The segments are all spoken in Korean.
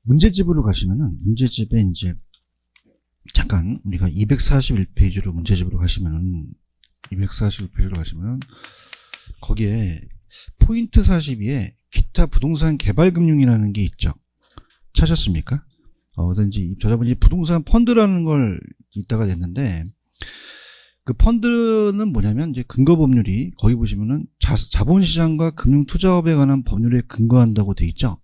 문제집으로 가시면은, 문제집에 이제, 잠깐, 우리가 241페이지로 문제집으로 가시면은, 241페이지로 가시면은, 거기에 포인트 42에 기타 부동산 개발금융이라는 게 있죠. 찾았습니까? 그래서 이제 저자분이 부동산 펀드라는 걸 이따가 냈는데, 그 펀드는 뭐냐면, 이제 근거법률이, 거기 보시면은 자본시장과 금융투자업에 관한 법률에 근거한다고 돼 있죠.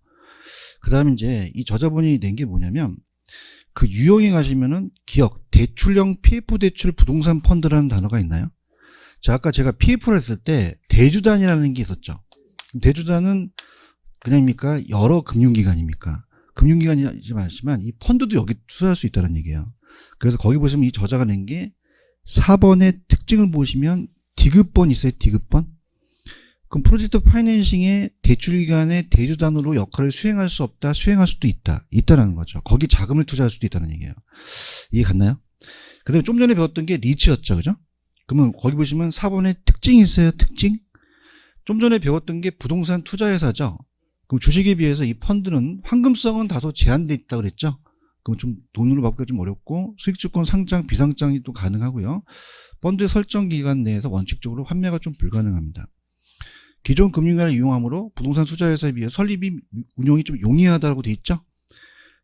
그 다음에 이제 이 저자분이 낸 게 뭐냐면, 그 유형에 가시면은 기억, 대출형 PF 대출 부동산 펀드라는 단어가 있나요? 자, 아까 제가 PF를 했을 때 대주단이라는 게 있었죠. 대주단은 그냥입니까? 여러 금융기관입니까? 금융기관이지만 이 펀드도 여기 투자할 수 있다는 얘기예요. 그래서 거기 보시면 이 저자가 낸 게 4번의 특징을 보시면 디귿번 있어요. 디귿번. 그럼 프로젝트 파이낸싱의 대출기관의 대주단으로 역할을 수행할 수 없다, 수행할 수도 있다. 있다라는 거죠. 거기 자금을 투자할 수도 있다는 얘기예요. 이해 갔나요? 그 다음에 좀 전에 배웠던 게 리츠였죠. 그죠? 그러면 거기 보시면 4번에 특징이 있어요. 특징. 좀 전에 배웠던 게 부동산 투자회사죠. 그럼 주식에 비해서 이 펀드는 황금성은 다소 제한되어 있다고 그랬죠. 그럼 좀 돈으로 받기가 좀 어렵고 수익주권 상장, 비상장이 또 가능하고요. 펀드 설정 기간 내에서 원칙적으로 환매가 좀 불가능합니다. 기존 금융기관을 이용함으로 부동산 투자회사에 비해 설립이 운용이 좀 용이하다고 돼 있죠.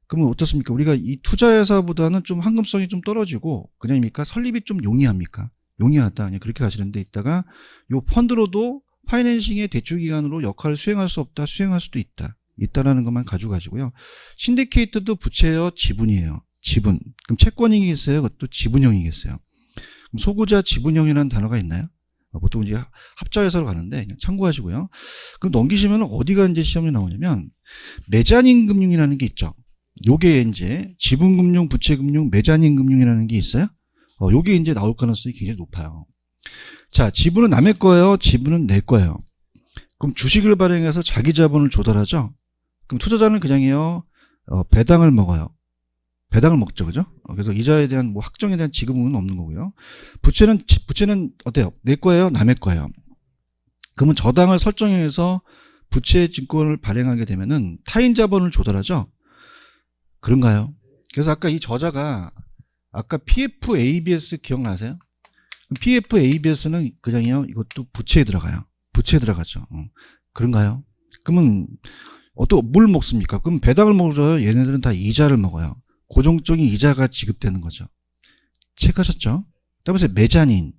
그러면 어떻습니까? 우리가 이 투자회사보다는 좀 황금성이 좀 떨어지고 그냥입니까? 설립이 좀 용이합니까? 용이하다. 그냥 그렇게 가시는데 있다가 요 펀드로도 파이낸싱의 대출기관으로 역할을 수행할 수 없다, 수행할 수도 있다. 있다라는 것만 가지고 가지고요. 신디케이트도 부채요, 지분이에요. 지분. 그럼 채권이겠어요? 그것도 지분형이겠어요. 그럼 소구자 지분형이라는 단어가 있나요? 보통 이제 합자회사로 가는데 그냥 참고하시고요. 그럼 넘기시면 어디가 이제 시험에 나오냐면 메자닌 금융이라는 게 있죠. 요게 이제 지분금융, 부채금융, 메자닌 금융이라는 게 있어요. 요게 이제 나올 가능성이 굉장히 높아요. 자, 지분은 남의 거예요? 지분은 내 거예요? 그럼 주식을 발행해서 자기 자본을 조달하죠? 그럼 투자자는 그냥요, 배당을 먹어요. 배당을 먹죠, 그죠? 그래서 이자에 대한 뭐 확정에 대한 지급은 없는 거고요. 부채는 어때요? 내 거예요? 남의 거예요? 그러면 저당을 설정해서 부채 증권을 발행하게 되면은 타인 자본을 조달하죠? 그런가요? 그래서 아까 이 저자가 아까 PF-ABS 기억나세요? PF-ABS는 그냥요, 이것도 부채에 들어가요. 부채에 들어가죠. 그런가요? 그러면 뭘 먹습니까? 그럼 배당을 먹어요? 얘네들은 다 이자를 먹어요. 고정적인 이자가 지급되는 거죠. 체크하셨죠? 그다음에 메자닌.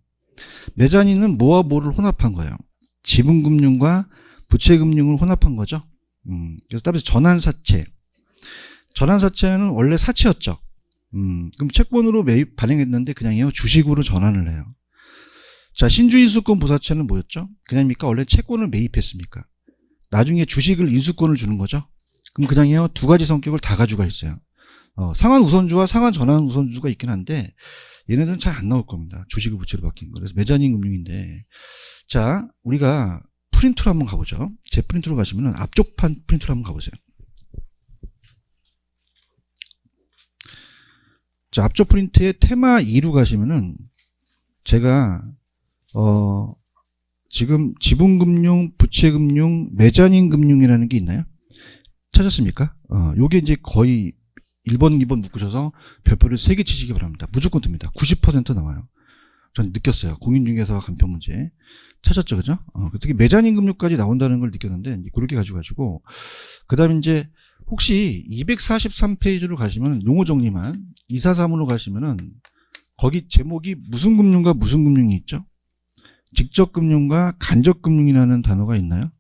메자닌은 뭐와 뭐를 혼합한 거예요? 지분금융과 부채금융을 혼합한 거죠. 그래서 그다음에 전환사채. 전환사채는 원래 사채였죠. 그럼 채권으로 매입 발행했는데 그냥요 주식으로 전환을 해요. 자, 신주인수권 부사채는 뭐였죠? 그냥입니까? 원래 채권을 매입했습니까? 나중에 주식을 인수권을 주는 거죠. 그럼 그냥요 두 가지 성격을 다 가지고 있어요. 상한 우선주와 상한 전환 우선주가 있긴 한데 얘네들은 잘 안 나올 겁니다. 주식을 부채로 바뀐 거. 그래서 메자닌 금융인데, 자, 우리가 프린트로 한번 가보죠. 제 프린트로 가시면 앞쪽 판 프린트로 한번 가보세요. 자, 앞쪽 프린트에 테마 2로 가시면은 제가 지금 지분금융, 부채금융, 메자닌 금융이라는 게 있나요? 찾았습니까? 요게 이제 거의 1번, 2번 묶으셔서 별표를 3개 치시기 바랍니다. 무조건 듭니다. 90% 나와요. 전 느꼈어요. 공인중개사 간편 문제. 찾았죠, 그죠? 특히 메자닌 금융까지 나온다는 걸 느꼈는데, 그렇게 가지고, 그 다음에 이제, 혹시 243페이지로 가시면, 용어 정리만, 243으로 가시면은, 거기 제목이 무슨 금융과 무슨 금융이 있죠? 직접금융과 간접금융이라는 단어가 있나요?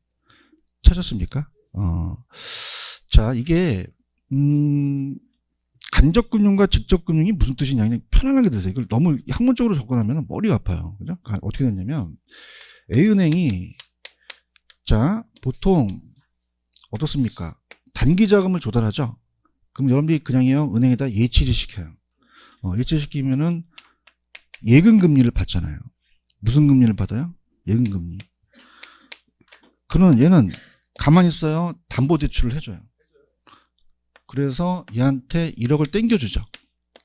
찾았습니까? 자, 이게, 간접금융과 직접금융이 무슨 뜻이냐, 그냥 편안하게 드세요. 이걸 너무 학문적으로 접근하면 머리가 아파요. 그죠? 어떻게 됐냐면, A은행이, 자, 보통, 어떻습니까? 단기 자금을 조달하죠? 그럼 여러분들이 그냥요, 은행에다 예치를 시켜요. 예치를 시키면은 예금 금리를 받잖아요. 무슨 금리를 받아요? 예금 금리. 그러면 얘는 가만히 있어요. 담보대출을 해줘요. 그래서 얘한테 1억을 땡겨주죠.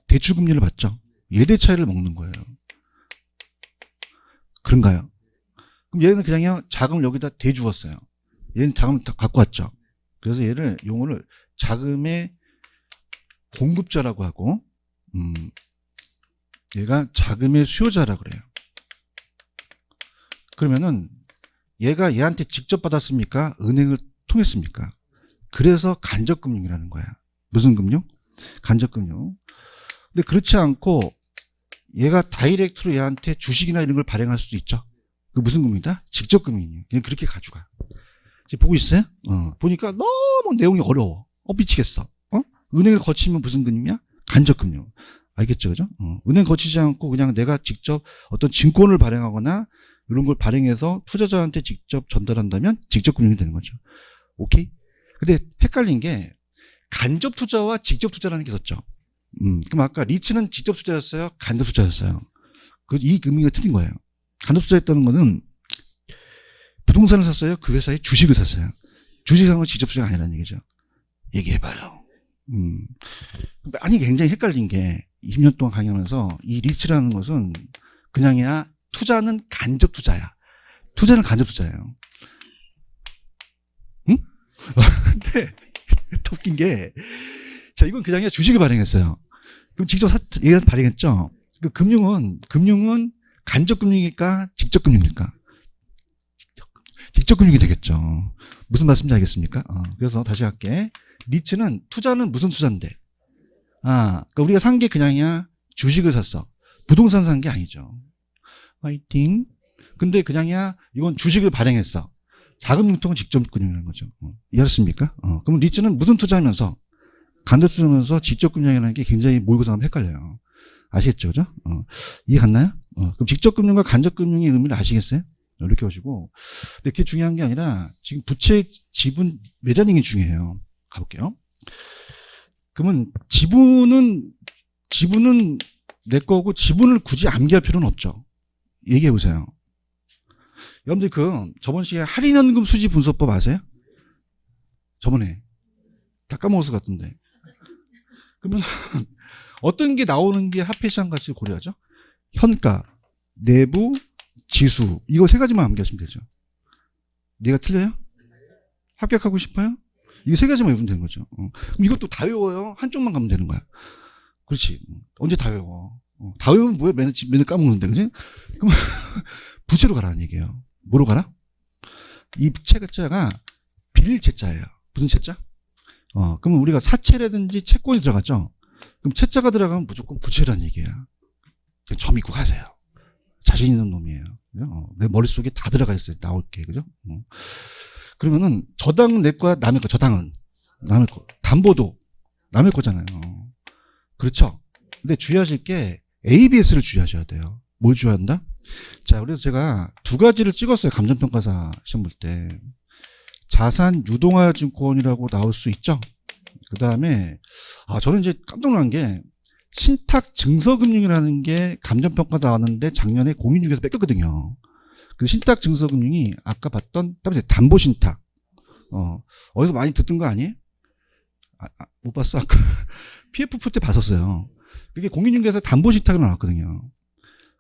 대출금리를 받죠. 예대 차이를 먹는 거예요. 그런가요? 그럼 얘는 그냥 자금을 여기다 대주었어요. 얘는 자금을 다 갖고 왔죠. 그래서 얘를 용어를 자금의 공급자라고 하고, 얘가 자금의 수요자라고 그래요. 그러면은 얘가 얘한테 직접 받았습니까? 은행을 통했습니까? 그래서 간접금융이라는 거야. 무슨 금융? 간접금융. 근데 그렇지 않고 얘가 다이렉트로 얘한테 주식이나 이런 걸 발행할 수도 있죠. 그 무슨 금융이다? 직접금융이에요. 그냥 그렇게 가져가. 지금 보고 있어요? 보니까 너무 내용이 어려워. 미치겠어. 은행을 거치면 무슨 금융이야? 간접금융. 알겠죠? 그죠? 은행 거치지 않고 그냥 내가 직접 어떤 증권을 발행하거나 이런 걸 발행해서 투자자한테 직접 전달한다면 직접금융이 되는 거죠. 오케이? 근데 헷갈린 게 간접 투자와 직접 투자라는 게 있었죠. 그럼 아까 리츠는 직접 투자였어요? 간접 투자였어요? 이 의미가 틀린 거예요. 간접 투자했다는 거는 부동산을 샀어요? 그 회사의 주식을 샀어요? 주식 산 건 직접 투자가 아니라는 얘기죠. 얘기해봐요. 아니 굉장히 헷갈린 게 20년 동안 강의하면서 이 리츠라는 것은 그냥이야 투자는 간접 투자야. 투자는 간접 투자예요. 응? 근데 더 웃긴 게 자, 이건 그냥이야 주식을 발행했어요. 그럼 직접 얘가 발행했죠. 그 금융은 간접 금융일까 직접 금융일까? 직접 금융이 되겠죠. 무슨 말씀인지 알겠습니까? 그래서 다시 할게. 리츠는 투자는 무슨 투자인데? 그러니까 우리가 산 게 그냥이야 주식을 샀어. 부동산 산 게 아니죠. 화이팅. 근데 그냥이야 이건 주식을 발행했어. 자금 융통은 직접 금융이라는 거죠. 이해하셨습니까? 그럼 리츠는 무슨 투자하면서 간접 투자하면서 직접 금융이라는 게 굉장히 모의고사하면 헷갈려요. 아시겠죠? 그죠? 이해 갔나요? 그럼 직접 금융과 간접 금융의 의미를 아시겠어요? 이렇게 보시고. 근데 그게 중요한 게 아니라 지금 부채 지분 매자닝이 중요해요. 가볼게요. 그러면 지분은 내 거고 지분을 굳이 암기할 필요는 없죠. 얘기해 보세요. 여러분들 저번 시간에 할인연금 수지 분석법 아세요? 저번에 다 까먹었을 것 같은데. 그러면 어떤 게 나오는 게 합해시장 가치를 고려하죠? 현가, 내부, 지수 이거 세 가지만 암기하시면 되죠. 내가 틀려요? 합격하고 싶어요? 이거 세 가지만 외우면 되는 거죠. 그럼 이것도 다 외워요? 한쪽만 가면 되는 거야. 그렇지. 언제 다 외워? 다 외우면 뭐야? 맨날 까먹는데, 그지? 그럼 부채로 가라는 얘기예요. 뭐로 가라? 이 채자가 빌채자예요. 무슨 채자? 그러면 우리가 사채라든지 채권이 들어갔죠? 그럼 채자가 들어가면 무조건 부채라는 얘기예요. 그냥 점 읽고 가세요. 자신 있는 놈이에요. 내 머릿속에 다 들어가 있어요. 나올게. 그죠? 그러면은 저당은 내 거야, 남의 거. 저당은 남의 거. 담보도 남의 거잖아요. 그렇죠? 근데 주의하실 게 ABS를 주의하셔야 돼요. 뭘 주의한다? 자, 그래서 제가 두 가지를 찍었어요. 감정평가사 시험 볼 때. 자산 유동화 증권이라고 나올 수 있죠? 그 다음에, 저는 이제 깜짝 놀란 게, 신탁 증서금융이라는 게 감정평가 나왔는데 작년에 공인중개에서 뺏겼거든요. 그 신탁 증서금융이 아까 봤던, 담보신탁. 어디서 많이 듣던 거 아니에요? 못 봤어? 아까 PF 때 봤었어요. 그게 공인중개에서 담보신탁으로 나왔거든요.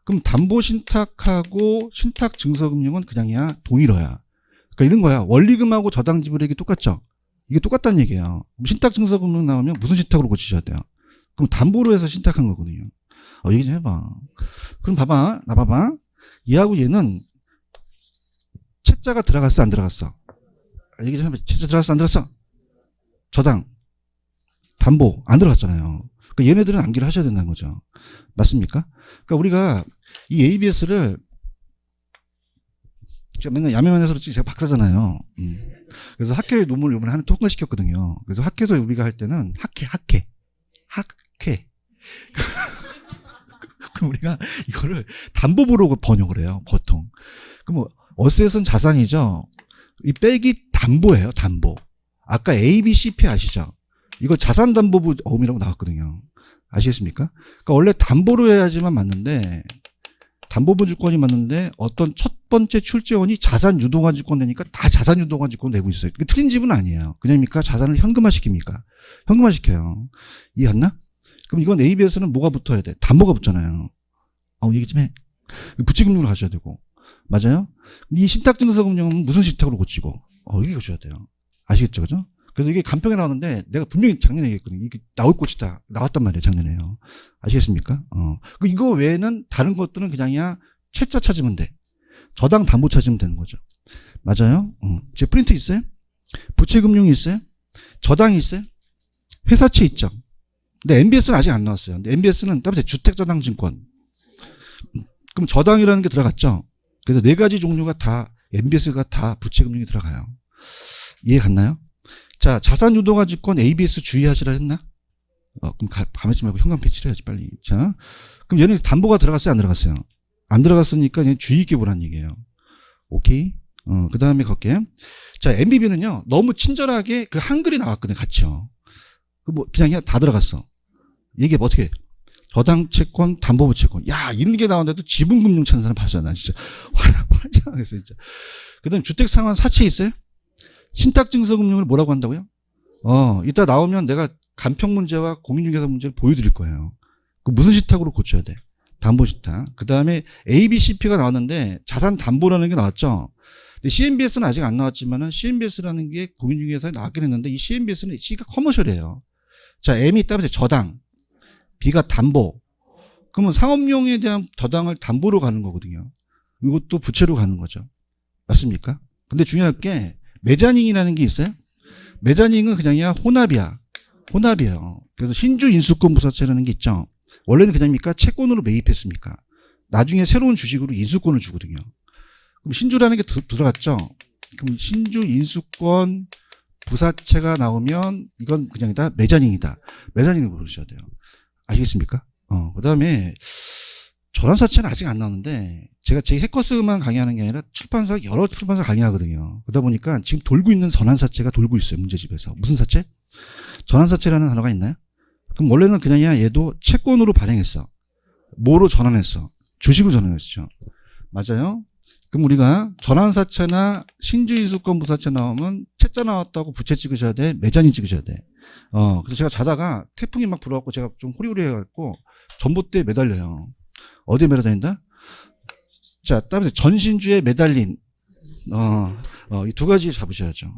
그럼 담보신탁하고 신탁증서금융은 그냥이야 동일어야. 그러니까 이런 거야. 원리금하고 저당 지불액이 똑같죠. 이게 똑같다는 얘기예요. 신탁증서금융 나오면 무슨 신탁으로 고치셔야 돼요? 그럼 담보로 해서 신탁한 거거든요. 얘기 좀 해봐. 그럼 봐봐. 나 봐봐. 얘하고 얘는 채자가 들어갔어 안 들어갔어? 얘기 좀 해봐. 채자 들어갔어 안 들어갔어? 저당 담보 안 들어갔잖아요. 그러니까 얘네들은 암기를 하셔야 된다는 거죠. 맞습니까? 그러니까 우리가 이 ABS를 제가 맨날 야매만해서 그렇지 제가 박사잖아요. 그래서 학회 논문을 이번에 하나 통과시켰거든요. 그래서 학회에서 우리가 할 때는 학회. 그럼 우리가 이거를 담보부로 번역을 해요. 보통. 그럼 어셋은 자산이죠. 이 백이 담보예요. 담보. 아까 ABCP 아시죠? 이거 자산담보부 어음이라고 나왔거든요. 아시겠습니까? 그러니까 원래 담보로 해야지만 맞는데 담보부 주권이 맞는데 어떤 첫 번째 출제원이 자산 유동화 주권 내니까 다 자산 유동화 주권 내고 있어요. 그게 틀린 집은 아니에요. 그냥입니까? 자산을 현금화 시킵니까? 현금화 시켜요. 이해했나? 그럼 이건 ABS는 뭐가 붙어야 돼? 담보가 붙잖아요. 얘기 좀 해. 부채금융으로 가셔야 되고. 맞아요? 이 신탁증서금융은 무슨 신탁으로 고치고. 이게 고쳐야 돼요. 아시겠죠? 그죠? 그래서 이게 간평에 나오는데 내가 분명히 작년에 얘기했거든요. 이게 나올 것이다. 나왔단 말이에요. 작년에요. 아시겠습니까? 이거 외에는 다른 것들은 그냥이야 채자 찾으면 돼. 저당 담보 찾으면 되는 거죠. 맞아요? 제 프린트 있어요? 부채금융이 있어요? 저당이 있어요? 회사채 있죠? 근데 MBS는 아직 안 나왔어요. 근데 MBS는 따라서 주택저당증권. 그럼 저당이라는 게 들어갔죠? 그래서 네 가지 종류가 다 MBS가 다 부채금융이 들어가요. 이해 갔나요? 자, 자산유동화증권 ABS 주의하시라 했나? 그럼 가만히 있지 말고 현관 배치를 해야지 빨리. 자, 그럼 얘는 담보가 들어갔어요? 안 들어갔어요? 안 들어갔으니까 얘는 주의 있게 보라는 얘기예요. 오케이? 그 다음에 갈게. 자, MBB는요, 너무 친절하게 그 한글이 나왔거든요, 같이요. 그냥 다 들어갔어. 이게 뭐 어떻게, 저당채권, 담보부채권. 야, 이런 게 나오는데도 지분금융 찾는 사람 봤어요. 난 진짜. 환장하겠어, 진짜. 그 다음에 주택상환 사채 있어요? 신탁증서금융을 뭐라고 한다고요? 이따 나오면 내가 간평 문제와 공인중개사 문제를 보여드릴 거예요. 그 무슨 신탁으로 고쳐야 돼? 담보신탁. 그 다음에 ABCP가 나왔는데 자산 담보라는 게 나왔죠. 근데 CMBS는 아직 안 나왔지만은 CMBS라는 게 공인중개사에 나왔긴 했는데 이 CMBS는 C가 커머셜이에요. 자, M이 따라서 저당, B가 담보. 그러면 상업용에 대한 저당을 담보로 가는 거거든요. 이것도 부채로 가는 거죠. 맞습니까? 근데 중요한 게 메자닝이라는 게 있어요. 메자닝은 그냥이야 혼합이야. 혼합이에요. 그래서 신주 인수권 부사채라는 게 있죠. 원래는 그냥입니까? 채권으로 매입했습니까? 나중에 새로운 주식으로 인수권을 주거든요. 그럼 신주라는 게 들어갔죠. 그럼 신주 인수권 부사채가 나오면 이건 그냥 다 메자닝이다. 메자닝을 보셔야 돼요. 아시겠습니까? 그 다음에 전환사채는 아직 안 나오는데 제가 제 해커스만 강의하는 게 아니라 여러 출판사 강의하거든요. 그러다 보니까 지금 돌고 있는 전환사채가 돌고 있어요. 문제집에서. 무슨 사채? 전환사채라는 단어가 있나요? 그럼 원래는 그냥 얘도 채권으로 발행했어. 뭐로 전환했어? 주식으로 전환했죠. 맞아요? 그럼 우리가 전환사채나 신주인수권 부사채 나오면 채자 나왔다고 부채 찍으셔야 돼? 매자닝 찍으셔야 돼? 그래서 제가 자다가 태풍이 막 불어갖고 제가 좀 호리호리 해갖고 전봇대에 매달려요. 어디에 매달린다? 자, 따라서 전신주에 매달린, 이 두 가지 잡으셔야죠.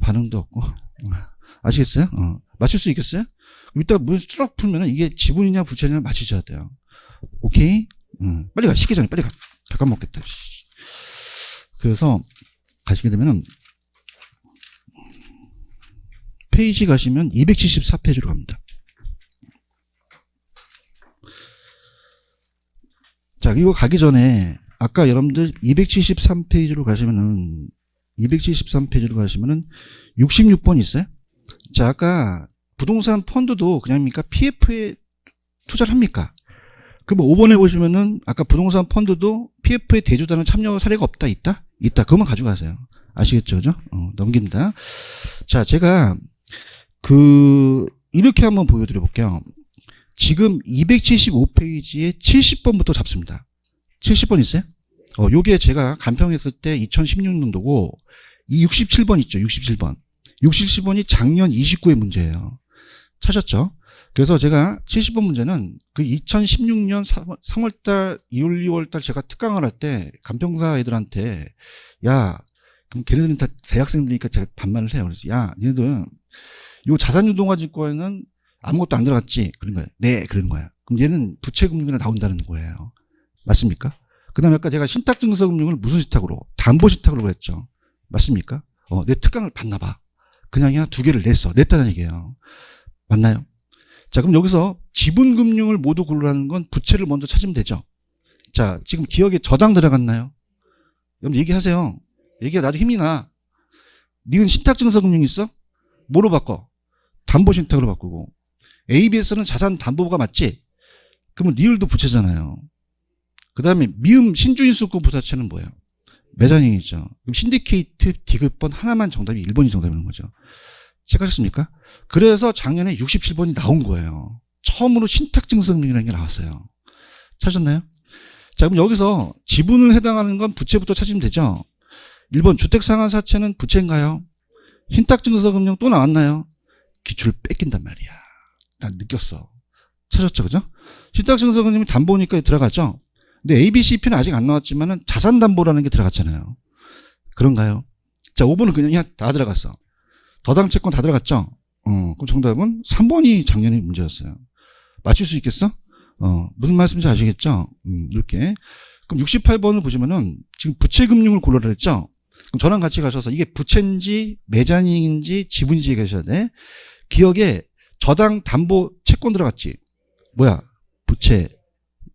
반응도 없고. 아시겠어요? 맞출 수 있겠어요? 이따 문 쭉 풀면은 이게 지분이냐 부채냐 맞히셔야 돼요. 오케이? 빨리 가. 식기 전에 빨리 가. 백간 먹겠다. 그래서 가시게 되면은 페이지 가시면 274페이지로 갑니다. 자, 이거 가기 전에 아까 여러분들 273페이지로 가시면은 66번 있어요? 자, 아까 부동산 펀드도 그냥입니까? PF에 투자를 합니까? 그럼 5번에 보시면은 아까 부동산 펀드도 PF에 대주단은 참여 사례가 없다, 있다? 있다. 그것만 가져가세요. 아시겠죠? 그죠? 넘깁니다. 자, 제가 이렇게 한번 보여드려 볼게요. 지금 275페이지에 70번부터 잡습니다. 70번 있어요? 요게 제가 간평했을 때 2016년도고, 이 67번 있죠? 67번. 67번이 작년 29회 문제예요. 찾았죠? 그래서 제가 70번 문제는 그 2016년 3월달, 2월, 2월달 제가 특강을 할 때 간평사 애들한테, 야, 그럼 걔네들은 다 대학생들이니까 제가 반말을 해요. 그래서 야, 얘네들은 요 자산유동화증권에는 아무것도 안 들어갔지? 그런 거예요. 네, 그런 거야. 그럼 얘는 부채금융이나 나온다는 거예요. 맞습니까? 그 다음에 아까 제가 신탁증서금융을 무슨 신탁으로? 담보신탁으로 했죠. 맞습니까? 내 특강을 봤나 봐. 그냥이야 두 개를 냈다는 얘기예요. 맞나요? 자, 그럼 여기서 지분금융을 모두 고르라는 건 부채를 먼저 찾으면 되죠. 자, 지금 기억에 저당 들어갔나요? 여러분 얘기하세요. 얘기가 나도 힘이 나. 니은 신탁증서금융 있어? 뭐로 바꿔? 담보신탁으로 바꾸고. ABS는 자산담보가 맞지? 그러면 리을도 부채잖아요. 그 다음에 미음 신주인수권 부사채는 뭐예요? 매자닝이죠. 그럼 신디케이트 디귿번 하나만 정답이 1번이 정답이라는 거죠. 체크하셨습니까? 그래서 작년에 67번이 나온 거예요. 처음으로 신탁증서금융이라는 게 나왔어요. 찾았나요? 자, 그럼 여기서 지분을 해당하는 건 부채부터 찾으면 되죠. 1번 주택상환사채는 부채인가요? 신탁증서금융 또 나왔나요? 기출을 뺏긴단 말이야. 난 느꼈어. 찾았죠, 그죠? 신탁증서금융이 담보니까 들어가죠? 근데 ABCP는 아직 안 나왔지만은 자산담보라는 게 들어갔잖아요. 그런가요? 자, 5번은 그냥 다 들어갔어. 저당 채권 다 들어갔죠? 그럼 정답은 3번이 작년에 문제였어요. 맞출 수 있겠어? 무슨 말씀인지 아시겠죠? 이렇게. 그럼 68번을 보시면은 지금 부채금융을 고르라 했죠? 그럼 저랑 같이 가셔서 이게 부채인지 매자닝인지 지분인지 얘기하셔야 돼. 기억에 저당 담보 채권 들어갔지? 뭐야? 부채,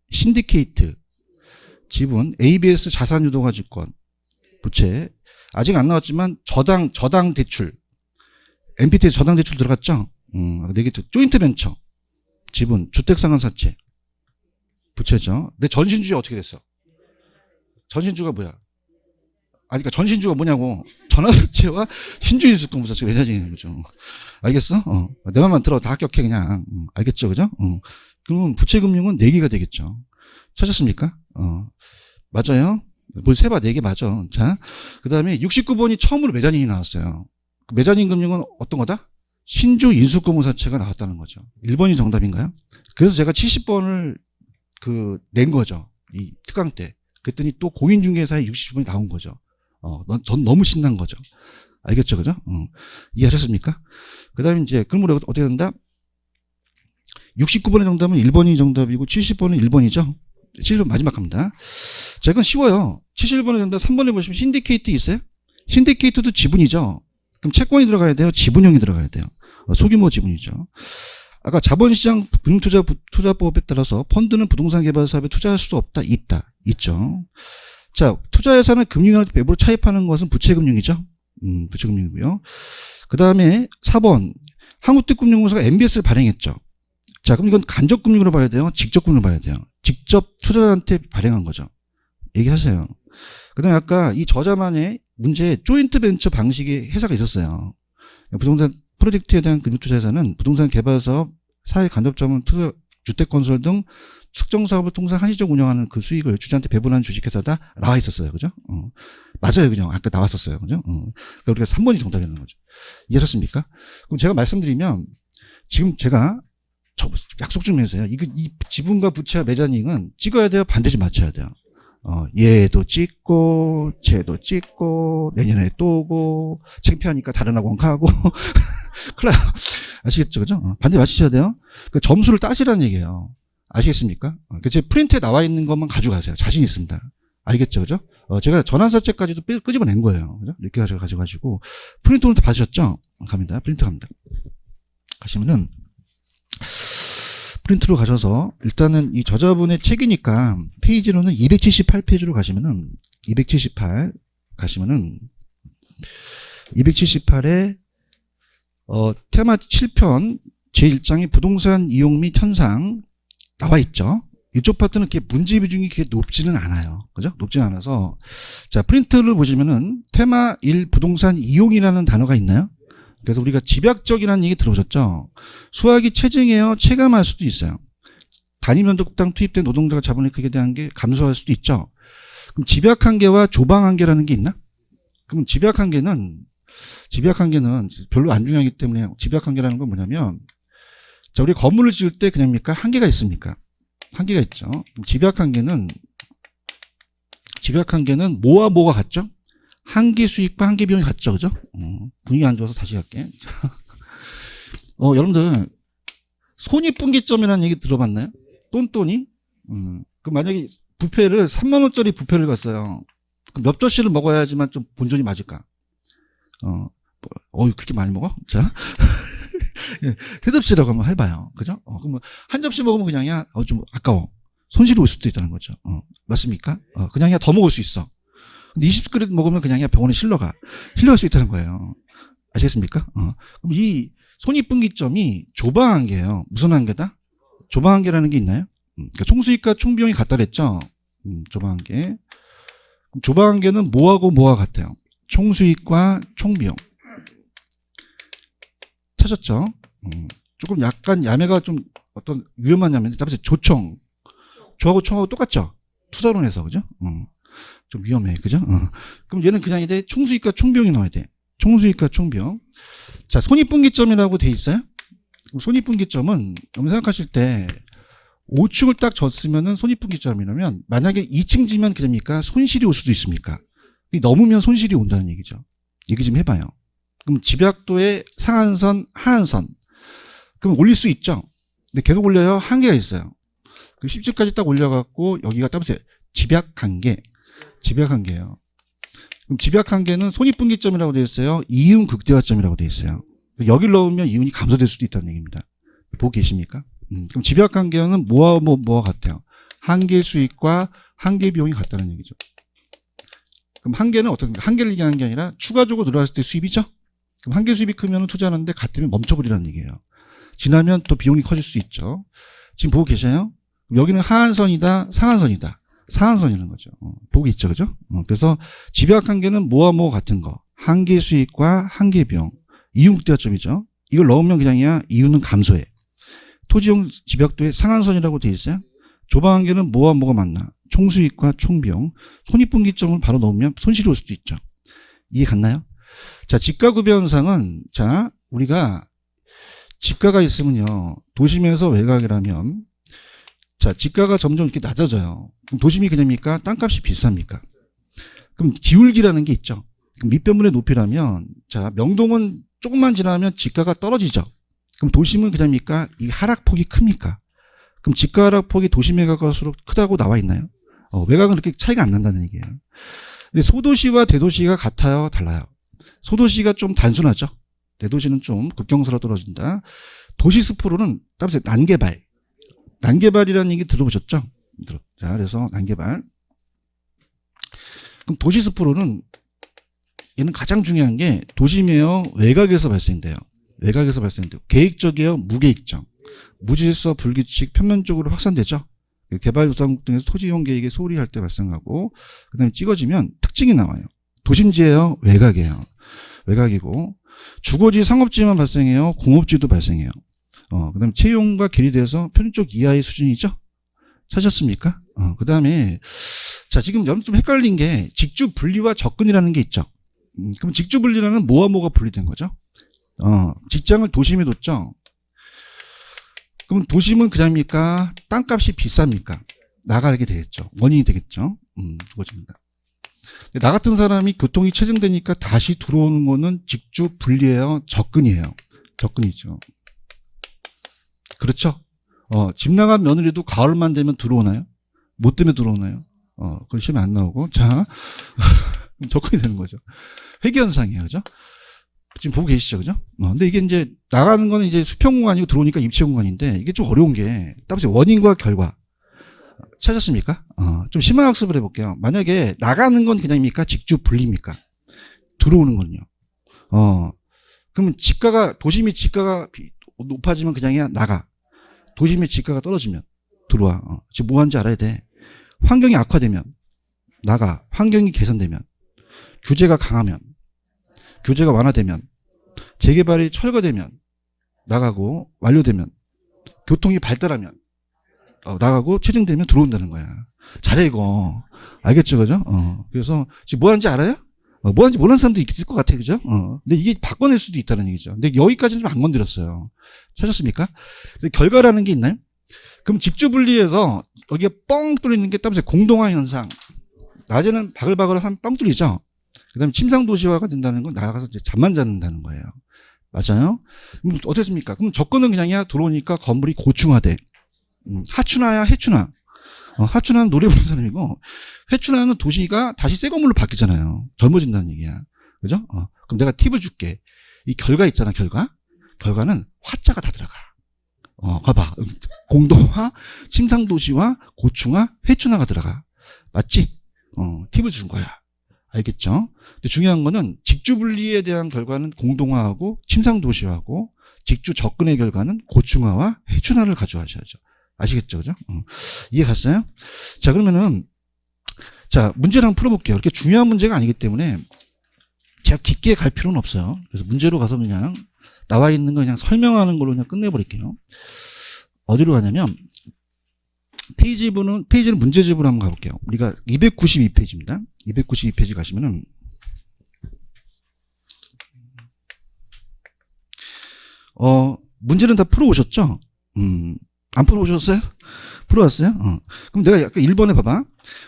신디케이트, 지분, ABS 자산유동화증권, 부채. 아직 안 나왔지만 저당 대출, MPT 저당 대출 들어갔죠? 조인트 벤처, 지분, 주택상환사채, 부채죠. 근데 전신주의 어떻게 됐어? 전신주가 뭐야? 그러니까 전신주가 뭐냐고. 전환사채와 신주인수권부사채 매자닝인 거죠. 알겠어? 내 말만 들어. 다 합격해 그냥. 알겠죠, 그죠? 그러면 부채금융은 4개가 되겠죠. 찾았습니까? 맞아요. 뭘 세봐 4개 맞아. 자, 그 다음에 69번이 처음으로 매자닝이 나왔어요. 그 매자닝 금융은 어떤 거다? 신주 인수권부사채가 나왔다는 거죠. 1번이 정답인가요? 그래서 제가 70번을 낸 거죠. 이 특강 때. 그랬더니 또 공인중개사에 60번이 나온 거죠. 전 너무 신난 거죠. 알겠죠, 그죠? 이해하셨습니까? 그 다음에 이제, 그럼 우리 어떻게 된다? 69번의 정답은 1번이 정답이고, 70번은 1번이죠? 70번 마지막 갑니다. 자, 이건 쉬워요. 71번의 정답 3번에 보시면 신디케이트 있어요? 신디케이트도 지분이죠? 그럼 채권이 들어가야 돼요? 지분형이 들어가야 돼요? 소규모 지분이죠. 아까 자본시장 금융투자법에 따라서 펀드는 부동산 개발 사업에 투자할 수 없다? 있죠. 자, 투자예산을 금융한테 배부로 차입하는 것은 부채금융이죠. 부채금융이고요. 그 다음에 4번 한국특금융공사가 MBS를 발행했죠. 자, 그럼 이건 간접금융으로 봐야 돼요? 직접금융으로 봐야 돼요? 직접 투자자한테 발행한 거죠. 얘기하세요. 그 다음에 아까 이 저자만의 문제에 조인트 벤처 방식의 회사가 있었어요. 부동산 프로젝트에 대한 금융투자예산은 부동산 개발사업, 사회 간접자본 투자, 주택건설 등 특정 사업을 통해서 한시적 운영하는 그 수익을 주주한테 배분하는 주식회사다 나와 있었어요. 그죠? 맞아요. 그죠? 아까 나왔었어요. 그죠? 그러니까 우리가 3번이 정답이라는 거죠. 이해하셨습니까? 그럼 제가 말씀드리면 지금 제가 약속 좀 해주세요. 이 지분과 부채와 매자닝은 찍어야 돼요? 반드시 맞춰야 돼요? 얘도 찍고, 쟤도 찍고, 내년에 또 오고, 창피하니까 다른 학원 가고, 큰일 나요. 아시겠죠? 그죠? 반드시 맞추셔야 돼요? 그 점수를 따시라는 얘기예요. 아시겠습니까? 제 프린트에 나와 있는 것만 가져가세요. 자신 있습니다. 알겠죠? 그죠? 제가 전환사채까지도 끄집어낸 거예요. 그죠? 이렇게 가져가지고, 프린트 오늘 다 받으셨죠? 갑니다. 프린트 갑니다. 가시면은, 프린트로 가셔서 일단은 이 저자분의 책이니까 페이지로는 278페이지로 가시면은 278 가시면은 278에 테마 7편 제1장의 부동산 이용 및 현상 나와 있죠. 이쪽 파트는 이렇게 문제 비중이 그렇게 높지는 않아요. 그죠? 높지는 않아서 자, 프린트를 보시면은 테마 1 부동산 이용이라는 단어가 있나요? 그래서 우리가 집약적이라는 얘기 들어보셨죠? 수학이 체증해요? 체감할 수도 있어요. 단위 면적당 투입된 노동자가 자본의 크기에 대한 게 감소할 수도 있죠. 그럼 집약한계와 조방한계라는 게 있나? 그럼 집약한계는 별로 안 중요하기 때문에 집약한계라는 건 뭐냐면 자, 우리 건물을 지을 때 그냥입니까? 한계가 있습니까? 한계가 있죠. 그럼 집약한계는 뭐와 뭐가 같죠? 한계 수익과 한계 비용이 같죠, 그죠? 분위기 안 좋아서 다시 할게. 여러분들, 손익분기점이라는 얘기 들어봤나요? 똔똔이? 그럼 만약에 뷔페를, 3만원짜리 뷔페를 갔어요. 그럼 몇 접시를 먹어야지만 좀 본전이 맞을까? 그렇게 많이 먹어? 자. 세 접시라고 한번 해봐요. 그죠? 그러면 한 접시 먹으면 그냥이야, 좀 아까워. 손실이 올 수도 있다는 거죠. 맞습니까? 그냥이야 더 먹을 수 있어. 근데 20그릇 먹으면 그냥이야 병원에 실러갈 수 있다는 거예요. 아시겠습니까? 그럼 이 손익분기점이 조방한계예요. 무슨 한계다? 조방한계라는 게 있나요? 그러니까 총수익과 총비용이 같다 그랬죠? 조방한계. 조방한계는 뭐하고 뭐가 같아요? 총수익과 총비용. 찾았죠? 조금 약간 야매가 좀 어떤 위험한 야매인데, 답에서 조총. 조하고 총하고 똑같죠? 투자론에서, 그죠? 좀 위험해, 그죠? 그럼 얘는 그냥 이제 총수익과 총비용이 나와야 돼. 총수익과 총비용. 자, 손익분기점이라고 돼 있어요? 손익분기점은, 여러분 생각하실 때, 5층을 딱 졌으면은 손익분기점이라면, 만약에 2층 지면 그럽니까? 손실이 올 수도 있습니까? 넘으면 손실이 온다는 얘기죠. 얘기 좀 해봐요. 그럼 집약도의 상한선, 하한선. 그럼 올릴 수 있죠. 근데 계속 올려요. 한계가 있어요. 그럼 10주까지 딱 올려갖고 여기가 따보세요. 집약한계. 집약한계예요. 그럼 집약한계는 손익분기점이라고 되어 있어요. 이윤 극대화점이라고 되어 있어요. 여기를 넣으면 이윤이 감소될 수도 있다는 얘기입니다. 보고 계십니까? 그럼 집약한계는 뭐와 같아요? 한계 수익과 한계 비용이 같다는 얘기죠. 그럼 한계는 어떤, 한계를 얘기하는 게 아니라 추가적으로 늘어났을 때 수입이죠? 그럼 한계 수입이 크면 투자하는데 같으면 멈춰버리라는 얘기예요. 지나면 또 비용이 커질 수 있죠. 지금 보고 계셔요? 여기는 하한선이다, 상한선이다. 상한선이라는 거죠. 보고 있죠, 그죠? 그래서 집약한계는 뭐와 같은 거. 한계 수익과 한계 비용. 이윤 극대화점이죠. 이걸 넣으면 그냥이야, 이윤은 감소해. 토지용 집약도의 상한선이라고 되어 있어요. 조방한계는 뭐가 맞나? 총수익과 총비용. 손익분기점을 바로 넣으면 손실이 올 수도 있죠. 이해 갔나요? 자, 지가구배 현상은, 자, 우리가 지가가 있으면요, 도심에서 외곽이라면, 자, 지가가 점점 이렇게 낮아져요. 그럼 도심이 그냥입니까? 땅값이 비쌉니까? 그럼 기울기라는 게 있죠. 그럼 밑변분의 높이라면, 자, 명동은 조금만 지나면 지가가 떨어지죠. 그럼 도심은 그냥입니까? 이 하락폭이 큽니까? 그럼 지가 하락폭이 도심에 가까울수록 크다고 나와 있나요? 외곽은 그렇게 차이가 안 난다는 얘기예요. 근데 소도시와 대도시가 같아요? 달라요? 소도시가 좀 단순하죠? 대도시는 좀 극경사로 떨어진다. 도시 스포로는 따라서 난개발. 난개발이라는 얘기 들어보셨죠? 자, 그래서 난개발. 그럼 도시 스포로는 얘는 가장 중요한 게 도심이에요. 외곽에서 발생돼요. 외곽에서 발생돼요. 계획적이에요. 무계획적. 무질서, 불규칙, 편면적으로 확산되죠. 개발도상국 등에서 토지이용 계획에 소홀히 할 때 발생하고 그 다음에 찍어지면 특징이 나와요. 도심지예요. 외곽이에요. 외곽이고 주거지, 상업지만 발생해요. 공업지도 발생해요. 그 다음에 채용과 계리돼서 편쪽 이하의 수준이죠. 찾았습니까? 그 다음에 자, 지금 여러분 좀 헷갈린 게 직주 분리와 접근이라는 게 있죠. 그럼 직주 분리라는 뭐가 분리된 거죠? 직장을 도심에 뒀죠. 그럼 도심은 그냥입니까? 땅값이 비쌉니까? 나가게 되겠죠. 원인이 되겠죠. 그것입니다. 나 같은 사람이 교통이 체증되니까 다시 들어오는 거는 직주 분리예요? 접근이에요? 접근이죠. 그렇죠? 집 나간 며느리도 가을만 되면 들어오나요? 뭐 때문에 들어오나요? 그건 시험에 안 나오고. 자, 접근이 되는 거죠. 회귀현상이에요. 그죠? 지금 보고 계시죠? 그죠? 근데 이게 이제 나가는 거는 이제 수평공간이고 들어오니까 입체공간인데 이게 좀 어려운 게 따라서 원인과 결과. 찾았습니까? 좀 심한 학습을 해볼게요. 만약에 나가는 건 그냥입니까? 직주 분리입니까? 들어오는 건요. 그러면 지가가, 도심이 지가가 높아지면 그냥이야, 나가. 도심의 지가가 떨어지면 들어와. 지금 뭐 하는지 알아야 돼. 환경이 악화되면 나가. 환경이 개선되면, 규제가 강하면, 규제가 완화되면, 재개발이 철거되면 나가고, 완료되면, 교통이 발달하면 나가고, 체증되면 들어온다는 거야. 잘해 이거. 알겠죠, 그죠? 그래서 지금 뭐 하는지 알아요? 뭐 하는지 모르는 사람도 있을 것 같아, 그죠? 근데 이게 바꿔낼 수도 있다는 얘기죠. 근데 여기까지는 좀 안 건드렸어요. 찾았습니까? 결과라는 게 있나요? 그럼 직주 분리해서 여기가 뻥 뚫리는 게 따라서 공동화 현상. 낮에는 바글바글 뻥 뚫리죠? 그 다음에 침상도시화가 된다는 건 나가서 이제 잠만 자는다는 거예요. 맞아요? 그럼 어떻습니까? 그럼 접근은 그냥이야 들어오니까 건물이 고층화돼. 하춘화야 해춘화. 하춘화는 노래 부르는 사람이고, 해춘화는 도시가 다시 새 건물로 바뀌잖아요. 젊어진다는 얘기야. 그죠? 그럼 내가 팁을 줄게. 이 결과 있잖아, 결과. 결과는 화자가 다 들어가. 봐봐. 공동화, 침상도시화, 고층화, 해춘화가 들어가. 맞지? 팁을 준 거야. 알겠죠? 근데 중요한 거는 직주 분리에 대한 결과는 공동화하고 침상도시화하고 직주 접근의 결과는 고층화와 해춘화를 가져가셔야죠. 아시겠죠? 그죠? 이해 갔어요? 자, 그러면은, 자, 문제를 한번 풀어볼게요. 이렇게 중요한 문제가 아니기 때문에 제가 깊게 갈 필요는 없어요. 그래서 문제로 가서 그냥 나와 있는 거 그냥 설명하는 걸로 그냥 끝내버릴게요. 어디로 가냐면, 페이지는 문제집으로 한번 가볼게요. 우리가 292페이지입니다. 292페이지 가시면은, 문제는 다 풀어오셨죠? 안 풀어오셨어요? 풀어왔어요? 그럼 내가 약간 1번에 봐봐.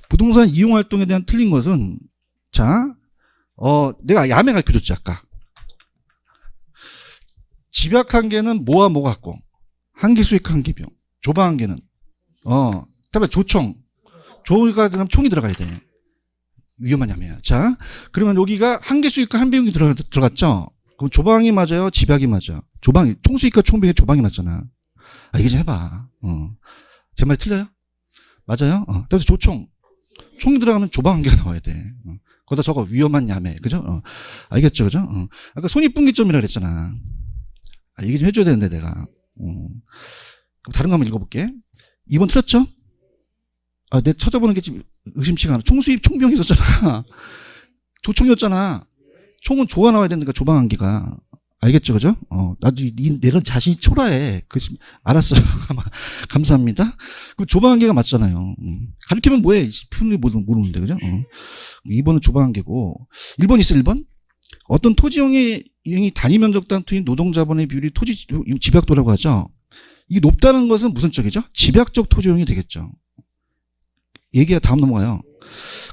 부동산 이용 활동에 대한 틀린 것은, 자, 내가 야매 가르쳐줬지, 아까. 집약 한계는 뭐와 뭐가 같고? 한계 수익 한계 비용. 조방 한계는 그다음에 조총. 조가 들어가면 총이 들어가야 돼. 위험한 야매야. 자, 그러면 여기가 한계 수익과 한계 비용이 들어갔죠? 그럼 조방이 맞아요? 집약이 맞아요? 조방이, 총수익과 총비용이 조방이 맞잖아. 이게 좀 해봐. 제 말 틀려요? 맞아요? 그래서 조총. 총이 들어가면 조방 한계가 나와야 돼. 거기다 저거 위험한 야매. 그죠? 알겠죠? 그죠? 아까 손익분기점이라 그랬잖아. 얘기 좀 해줘야 되는데, 내가. 그럼 다른 거 한번 읽어볼게. 2번 틀렸죠? 내 찾아보는 게 지금 의심치가 않아. 총수입 총비용이 있었잖아. 조총이었잖아. 총은 조가 나와야 되니까 조방한계가. 알겠죠? 그죠? 나도 내런 자신이 초라해. 알았어. 감사합니다. 그럼 조방한계가 맞잖아요. 가르치면 뭐해? 표현이 모르는데, 그죠? 2번은 조방한계고. 1번 있어, 1번? 어떤 토지용이 단위 면적당 투입 노동자본의 비율이 토지 집약도라고 하죠. 이게 높다는 것은 무슨 쪽이죠? 집약적 토지용이 되겠죠. 얘기가 다음 넘어가요.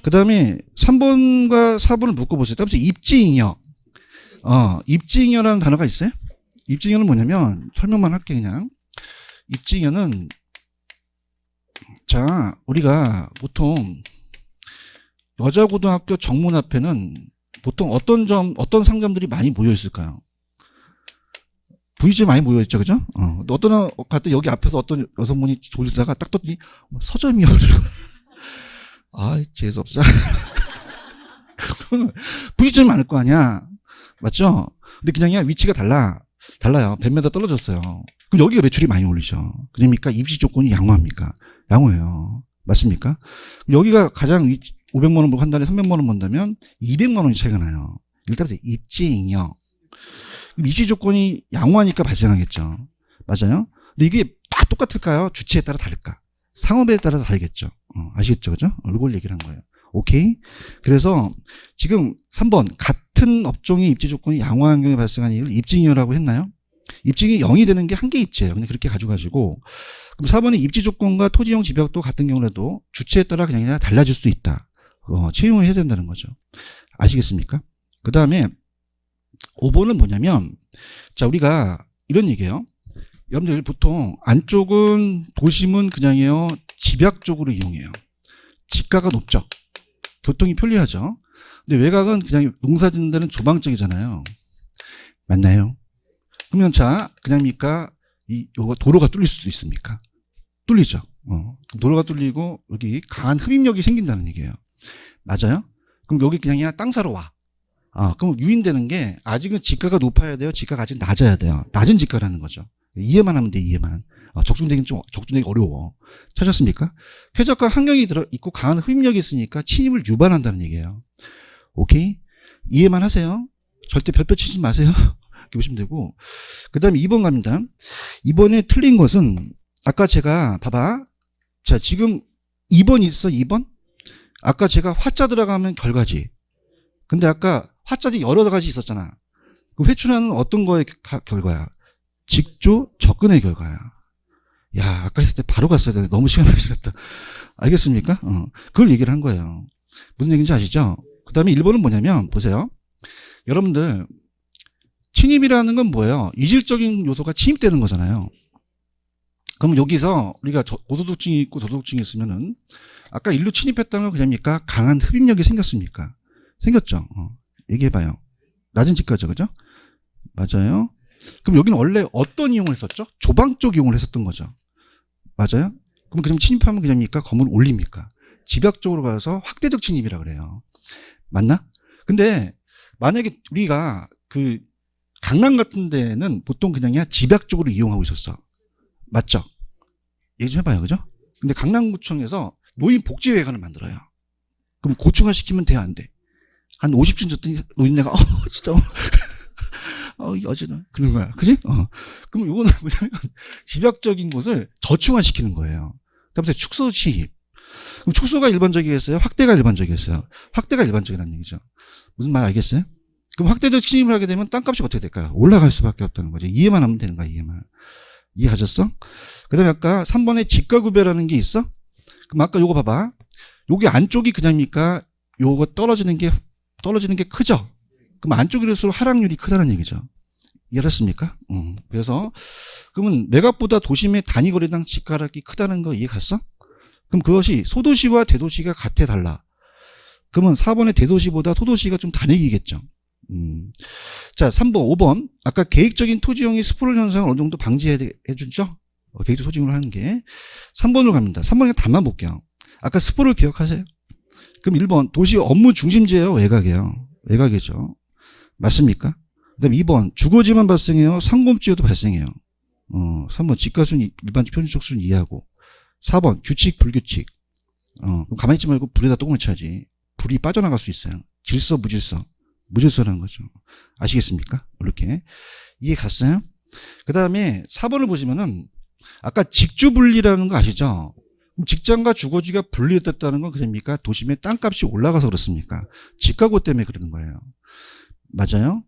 그 다음에 3번과 4번을 묶어보세요. 따라서 입지잉여. 입지잉여라는 단어가 있어요? 입지잉여는 뭐냐면, 설명만 할게, 그냥. 입지잉여는, 자, 우리가 보통, 여자고등학교 정문 앞에는 보통 어떤 상점들이 많이 모여 있을까요? 분위기 많이 모여 있죠, 그죠? 어떤, 갈때 여기 앞에서 어떤 여성분이 졸리다가 딱 떴더니, 서점이요. 재수없어. 분위기점이 많을 거 아니야. 맞죠? 근데 그냥 위치가 달라요. 100m 떨어졌어요. 그럼 여기가 매출이 많이 올리죠. 그러니까 입지 조건이 양호합니까? 양호해요. 맞습니까? 여기가 가장 500만 원 벌고 한 달에 300만 원 번다면 200만 원이 차이가 나요. 일단 입지잉여. 입지 조건이 양호하니까 발생하겠죠. 맞아요? 근데 이게 다 똑같을까요? 주체에 따라 다를까? 상업에 따라 다르겠죠. 아시겠죠? 그죠? 이걸 얘기를 한 거예요. 오케이? 그래서 지금 3번 같은 업종의 입지 조건이 양호한 경우에 발생한 일을 입지잉여라고 했나요? 입지잉이 0이 되는 게 한 개 입지예요. 그냥 그렇게 가져가시고 그럼 4번의 입지 조건과 토지용 집약도 같은 경우라도 주체에 따라 그냥 달라질 수 있다. 채용을 해야 된다는 거죠. 아시겠습니까? 그 다음에 5번은 뭐냐면 자 우리가 이런 얘기예요. 여러분들 보통 안쪽은 도심은 그냥요 집약적으로 이용해요. 지가가 높죠. 교통이 편리하죠. 근데 외곽은 그냥 농사 짓는 데는 조방적이잖아요. 맞나요? 그러면 자 그냥입니까? 요거 도로가 뚫릴 수도 있습니까? 뚫리죠. 도로가 뚫리고 여기 강한 흡입력이 생긴다는 얘기예요. 맞아요? 그럼 여기 그냥 땅 사러 와. 그럼 유인되는 게 아직은 지가가 높아야 돼요. 지가가 아직 낮아야 돼요. 낮은 지가라는 거죠. 이해만 하면 돼, 이해만. 적중되기 어려워. 찾았습니까? 쾌적한 환경이 있고 강한 흡입력이 있으니까 침입을 유발한다는 얘기예요. 오케이? 이해만 하세요. 절대 별표 치지 마세요. 이렇게 보시면 되고. 그 다음에 2번 갑니다. 2번에 틀린 것은 아까 제가 봐봐. 자, 지금 2번 있어, 2번? 아까 제가 화자 들어가면 결과지. 근데 아까 화자지 여러 가지 있었잖아. 그 회춘하는 어떤 거의 결과야? 직조 접근의 결과야. 야, 아까 했을 때 바로 갔어야 되는데 너무 시간 많이 지났다. 알겠습니까? 그걸 얘기를 한 거예요. 무슨 얘기인지 아시죠? 그 다음에 1번은 뭐냐면 보세요. 여러분들 침입이라는 건 뭐예요? 이질적인 요소가 침입되는 거잖아요. 그럼 여기서 우리가 고소득층이 있고 저소득층이 있으면은 아까 일로 침입했다는 건 그냥입니까? 강한 흡입력이 생겼습니까? 생겼죠. 얘기해봐요. 낮은 집가죠, 그죠? 맞아요. 그럼 여기는 원래 어떤 이용을 했었죠? 조방 쪽 이용을 했었던 거죠. 맞아요? 그럼 침입하면 그냥입니까? 건물을 올립니까? 집약 쪽으로 가서 확대적 침입이라 그래요. 맞나? 근데 만약에 우리가 그 강남 같은 데는 보통 그냥 집약 쪽으로 이용하고 있었어. 맞죠? 얘기 좀 해봐요, 그죠? 근데 강남구청에서 노인복지회관을 만들어요. 그럼 고층화 시키면 돼요, 안 돼? 한 50층 줬더니 노인네가 진짜 여지는 그런 거야, 그지? 그럼 이거는 뭐냐면 집약적인 곳을 저층화 시키는 거예요. 그다음에 축소 시입. 그럼 축소가 일반적이겠어요? 확대가 일반적이겠어요? 확대가 일반적이라는 얘기죠. 무슨 말 알겠어요? 그럼 확대적 침입을 하게 되면 땅값이 어떻게 될까요? 올라갈 수밖에 없다는 거죠. 이해만 하면 되는 거야, 이해만. 이해하셨어? 그 다음에 아까 3번에 지가구별하는 게 있어? 그럼 아까 요거 봐봐. 여기 안쪽이 그냥입니까? 요거 떨어지는 게 크죠? 그럼 안쪽일수록 하락률이 크다는 얘기죠. 이해했습니까? 그래서 그러면 매각보다 도심의 단위 거래당 집가락이 크다는 거 이해 갔어? 그럼 그것이 소도시와 대도시가 같아 달라. 그러면 4번의 대도시보다 소도시가 좀 단익이겠죠. 자, 3번, 5번. 아까 계획적인 토지형의 스포럴 현상을 어느 정도 방지해 주죠? 계획적 토지형을 하는 게. 3번으로 갑니다. 3번 그냥 답만 볼게요. 아까 스포를 기억하세요? 그럼 1번, 도시 업무 중심지예요? 외곽이에요? 외곽이죠. 맞습니까? 그 다음에 2번, 주거지만 발생해요? 상공지역도 발생해요? 3번, 집가순, 일반적 편집적순 이해하고. 4번, 규칙, 불규칙. 그럼 가만히 있지 말고 불에다 똥을 쳐야지. 불이 빠져나갈 수 있어요. 질서, 무질서. 무질서라는 거죠. 아시겠습니까? 이렇게. 이해 갔어요? 그 다음에 4번을 보시면은, 아까 직주분리라는 거 아시죠? 직장과 주거지가 분리됐다는 건 그럽니까? 도심의 땅값이 올라가서 그렇습니까? 집가구 때문에 그러는 거예요. 맞아요?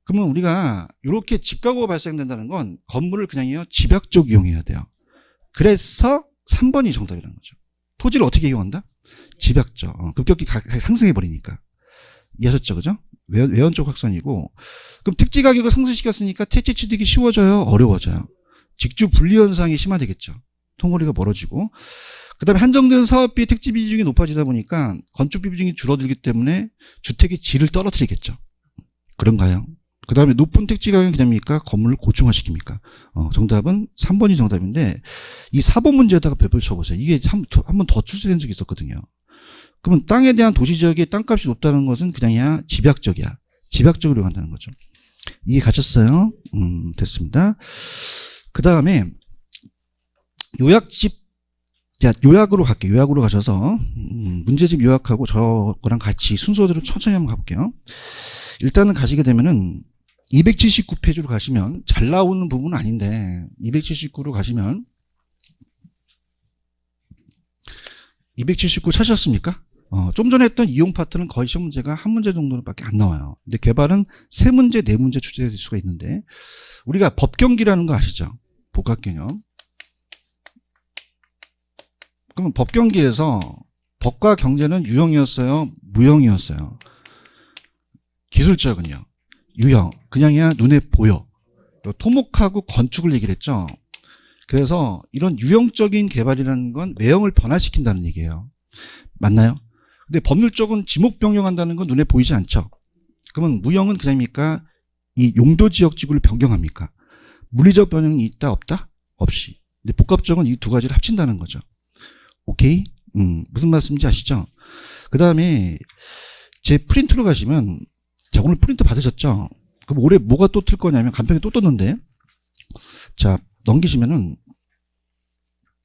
그러면 우리가 이렇게 집가구가 발생된다는 건 건물을 그냥요 집약적 이용해야 돼요. 그래서 3번이 정답이라는 거죠. 토지를 어떻게 이용한다? 집약적. 급격히 상승해 버리니까. 이해하셨죠? 그죠? 외연적 확산이고. 그럼 택지 가격을 상승시켰으니까 택지 취득이 쉬워져요? 어려워져요? 직주 분리 현상이 심화되겠죠. 통거리가 멀어지고. 그 다음에 한정된 사업비 택지 비중이 높아지다 보니까 건축비 비중이 줄어들기 때문에 주택의 질을 떨어뜨리겠죠. 그런가요? 그 다음에 높은 택지 가격이 됩니까? 건물을 고층화시킵니까? 정답은 3번이 정답인데 이 4번 문제에다가 별표 쳐보세요. 이게 한 번 더 출제된 적이 있었거든요. 그러면 땅에 대한 도시지역의 땅값이 높다는 것은 그냥 집약적이야. 집약적으로 간다는 거죠. 이해 가셨어요? 됐습니다. 그 다음에 요약으로 갈게요. 요약으로 가셔서 문제집 요약하고 저거랑 같이 순서대로 천천히 한번 가볼게요. 일단은 가시게 되면은 279페이지로 가시면 잘 나오는 부분은 아닌데 279로 가시면 279 찾으셨습니까? 좀 전에 했던 이용 파트는 거의 시험 문제가 한 문제 정도는 밖에 안 나와요. 근데 개발은 3문제, 4문제 출제될 수가 있는데 우리가 법경기라는 거 아시죠? 복합개념. 그러면 법경기에서 법과 경제는 유형이었어요? 무형이었어요? 기술적은요? 유형. 그냥이야 눈에 보여. 토목하고 건축을 얘기를 했죠. 그래서 이런 유형적인 개발이라는 건 외형을 변화시킨다는 얘기예요. 맞나요? 근데 법률적은 지목 변경한다는 건 눈에 보이지 않죠. 그러면 무형은 그냥입니까? 이 용도 지역 지구를 변경합니까? 물리적 변형이 있다 없다? 없이. 근데 복합적은 이 두 가지를 합친다는 거죠. 오케이? 무슨 말씀인지 아시죠? 그 다음에 제 프린트로 가시면 자 오늘 프린트 받으셨죠? 그럼 올해 뭐가 또 틀 거냐면 간편히 또 떴는데 자 넘기시면은